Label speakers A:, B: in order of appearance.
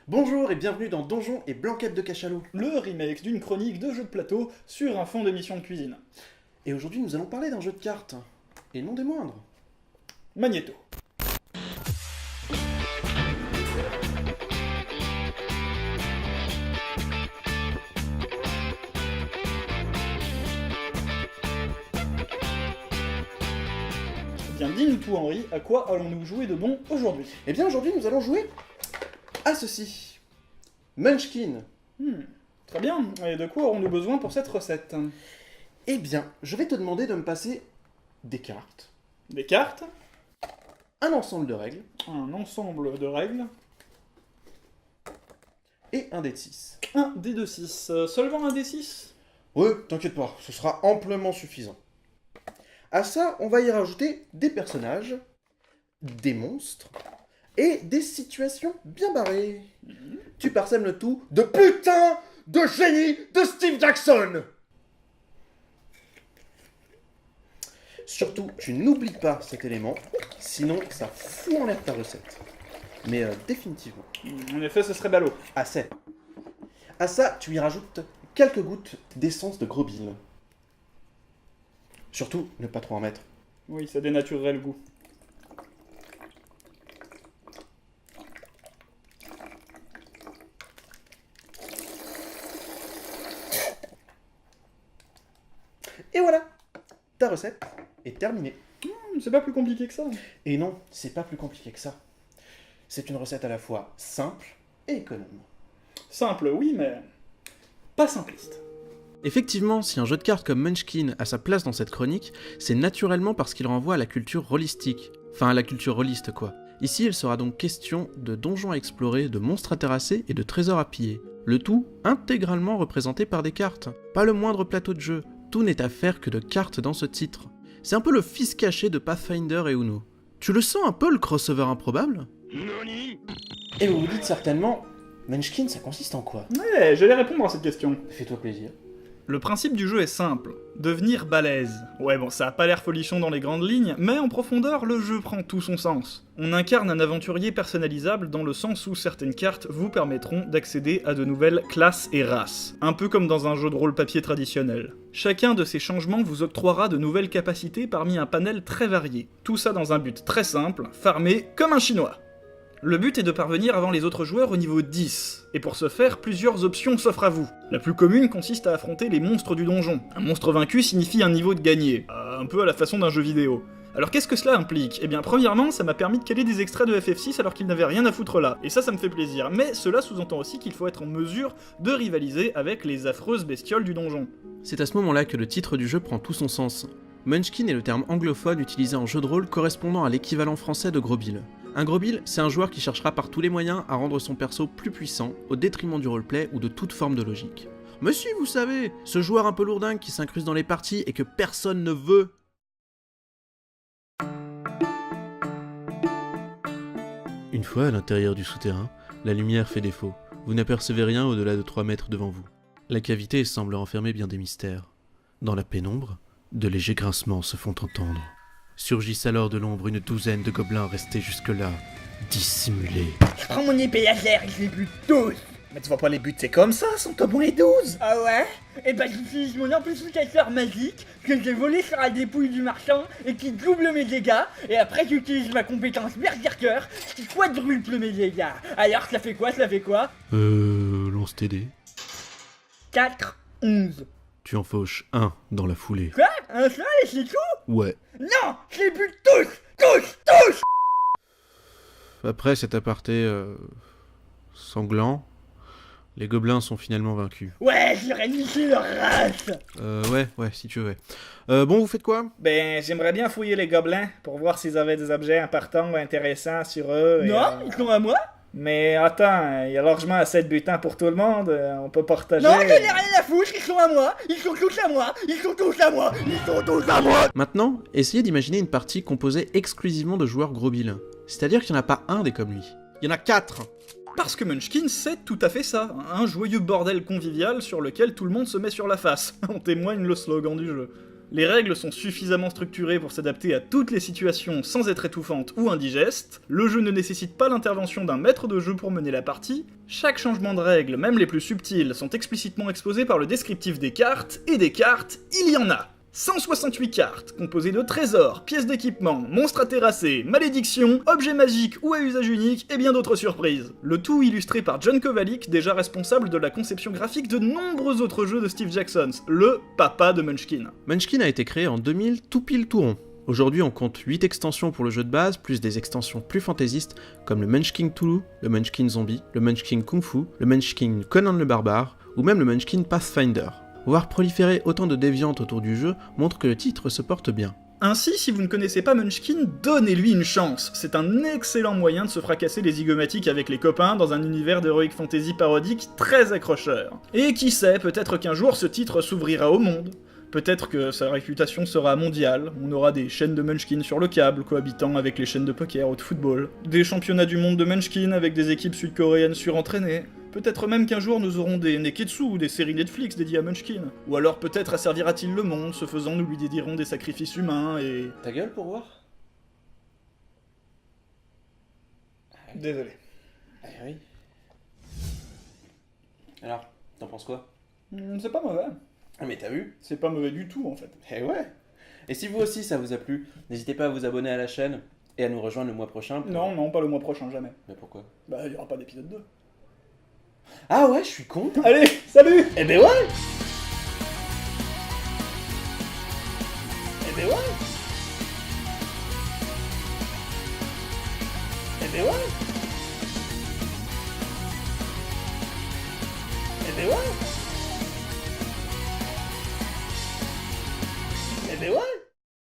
A: Bonjour et bienvenue dans Donjons et Blanquettes de Cachalot.
B: Le remake d'une chronique de jeu de plateau sur un fond d'émission de cuisine.
A: Et aujourd'hui nous allons parler d'un jeu de cartes, et non des moindres.
B: Magneto. Eh bien, dis-nous tout, Henri, à quoi allons-nous jouer de bon aujourd'hui?
A: Eh bien aujourd'hui nous allons jouer à ceci. Munchkin.
B: Très bien, et de quoi aurons-nous besoin pour cette recette?
A: Eh bien, je vais te demander de me passer des cartes,
B: Des cartes,
A: un ensemble de règles,
B: un ensemble de règles,
A: et un dé de 6.
B: un dé de 6. Seulement un dé 6?
A: Ouais, t'inquiète pas, ce sera amplement suffisant. À ça, on va y rajouter des personnages, des monstres, et des situations bien barrées. Tu parsèmes le tout de putain de génie de Steve Jackson. Surtout, tu n'oublies pas cet élément, sinon ça fout en l'air ta recette. Mais définitivement.
B: En effet, ce serait ballot.
A: Assez. À ça, tu y rajoutes quelques gouttes d'essence de gros bill. Surtout, ne pas trop en mettre.
B: Oui, ça dénaturerait le goût.
A: Et voilà, ta recette est terminée.
B: C'est pas plus compliqué que ça.
A: Et non, c'est pas plus compliqué que ça. C'est une recette à la fois simple et économe.
B: Simple, oui, mais pas simpliste.
C: Effectivement, si un jeu de cartes comme Munchkin a sa place dans cette chronique, c'est naturellement parce qu'il renvoie à la culture rôlistique. Enfin, à la culture rôliste, quoi. Ici, il sera donc question de donjons à explorer, de monstres à terrasser et de trésors à piller. Le tout intégralement représenté par des cartes. Pas le moindre plateau de jeu, tout n'est à faire que de cartes dans ce titre. C'est un peu le fils caché de Pathfinder et Uno. Tu le sens un peu le crossover improbable ?
A: Et vous vous dites certainement, Munchkin, ça consiste en quoi?
B: Ouais, j'allais répondre à cette question.
A: Fais-toi plaisir.
B: Le principe du jeu est simple, devenir balèze. Ouais bon, ça a pas l'air folichon dans les grandes lignes, mais en profondeur, le jeu prend tout son sens. On incarne un aventurier personnalisable dans le sens où certaines cartes vous permettront d'accéder à de nouvelles classes et races. Un peu comme dans un jeu de rôle papier traditionnel. Chacun de ces changements vous octroiera de nouvelles capacités parmi un panel très varié. Tout ça dans un but très simple, farmer comme un chinois. Le but est de parvenir avant les autres joueurs au niveau 10, et pour ce faire, plusieurs options s'offrent à vous. La plus commune consiste à affronter les monstres du donjon. Un monstre vaincu signifie un niveau de gagné, un peu à la façon d'un jeu vidéo. Alors qu'est-ce que cela implique? Eh bien premièrement, ça m'a permis de caler des extraits de FF6 alors qu'ils n'avaient rien à foutre là, et ça me fait plaisir, mais cela sous-entend aussi qu'il faut être en mesure de rivaliser avec les affreuses bestioles du donjon.
C: C'est à ce moment-là que le titre du jeu prend tout son sens. Munchkin est le terme anglophone utilisé en jeu de rôle correspondant à l'équivalent français de gros bill. Un gros bill, c'est un joueur qui cherchera par tous les moyens à rendre son perso plus puissant, au détriment du roleplay ou de toute forme de logique. Mais si, vous savez, ce joueur un peu lourdingue qui s'incruste dans les parties et que personne ne veut. Une fois à l'intérieur du souterrain, la lumière fait défaut. Vous n'apercevez rien au-delà de 3 mètres devant vous. La cavité semble renfermer bien des mystères. Dans la pénombre, de légers grincements se font entendre. Surgissent alors de l'ombre une douzaine de gobelins restés jusque-là, dissimulés.
D: Je prends mon épée laser et je les bute tous.
E: Mais tu vas pas les buter comme ça, sont au moins 12.
D: Ah ouais? Et bah j'utilise mon amplificateur magique que j'ai volé sur la dépouille du marchand et qui double mes dégâts. Et après j'utilise ma compétence berserker qui quadruple mes dégâts. Alors ça fait quoi?
C: Lance tes dés.
D: 4, 11.
C: Tu en fauches un dans la foulée.
D: Quoi? Un seul et c'est tout?
C: Ouais.
D: Non! Je les bute tous!
C: Après cet aparté sanglant, les gobelins sont finalement vaincus.
D: Ouais, j'aurais niqué leur race!
C: Ouais, si tu veux, ouais. Bon, vous faites quoi?
E: Ben, j'aimerais bien fouiller les gobelins pour voir s'ils avaient des objets importants ou intéressants sur eux. et,
D: Non, ils sont à moi?
E: Mais attends, il y a largement assez de butins pour tout le monde, on peut partager.
D: Non, je n'ai rien à foutre, ils sont à moi! Ils sont tous à moi! Ils sont tous à moi! Ils sont tous à moi!
C: Maintenant, essayez d'imaginer une partie composée exclusivement de joueurs gros bill. C'est-à-dire qu'il n'y en a pas un des comme lui. Il y en a 4!
B: Parce que Munchkin, c'est tout à fait ça, un joyeux bordel convivial sur lequel tout le monde se met sur la face. En témoigne le slogan du jeu. Les règles sont suffisamment structurées pour s'adapter à toutes les situations sans être étouffantes ou indigestes, le jeu ne nécessite pas l'intervention d'un maître de jeu pour mener la partie, chaque changement de règles, même les plus subtils, sont explicitement exposés par le descriptif des cartes, et des cartes, il y en a 168 cartes, composées de trésors, pièces d'équipement, monstres à terrasser, malédictions, objets magiques ou à usage unique, et bien d'autres surprises. Le tout illustré par John Kovalic, déjà responsable de la conception graphique de nombreux autres jeux de Steve Jackson, le papa de Munchkin.
C: Munchkin a été créé en 2000 tout pile tout rond. Aujourd'hui on compte 8 extensions pour le jeu de base, plus des extensions plus fantaisistes comme le Munchkin Toulouse, le Munchkin Zombie, le Munchkin Kung Fu, le Munchkin Conan le Barbare, ou même le Munchkin Pathfinder. Voir proliférer autant de déviantes autour du jeu montre que le titre se porte bien.
B: Ainsi, si vous ne connaissez pas Munchkin, donnez-lui une chance. C'est un excellent moyen de se fracasser les zygomatiques avec les copains dans un univers d'heroic fantasy parodique très accrocheur. Et qui sait, peut-être qu'un jour ce titre s'ouvrira au monde. Peut-être que sa réputation sera mondiale, on aura des chaînes de Munchkin sur le câble, cohabitant avec les chaînes de poker ou de football, des championnats du monde de Munchkin avec des équipes sud-coréennes surentraînées, peut-être même qu'un jour nous aurons des Neketsu ou des séries Netflix dédiées à Munchkin, ou alors peut-être asservira-t-il le monde, ce faisant nous lui dédierons des sacrifices humains et...
A: Ta gueule pour voir?
B: Désolé.
A: Ah oui. Alors, t'en penses quoi?
B: C'est pas mauvais.
A: Ah mais t'as vu?
B: C'est pas mauvais du tout en fait.
A: Eh ouais. Et si vous aussi ça vous a plu, n'hésitez pas à vous abonner à la chaîne et à nous rejoindre le mois prochain.
B: Non, pas le mois prochain, jamais.
A: Mais pourquoi?
B: Bah, il y aura pas d'épisode 2.
A: Ah ouais, je suis con.
B: Allez, salut!
A: Eh ben ouais. Eh ben ouais. Eh ben ouais. Eh ben ouais. Eh ben ouais.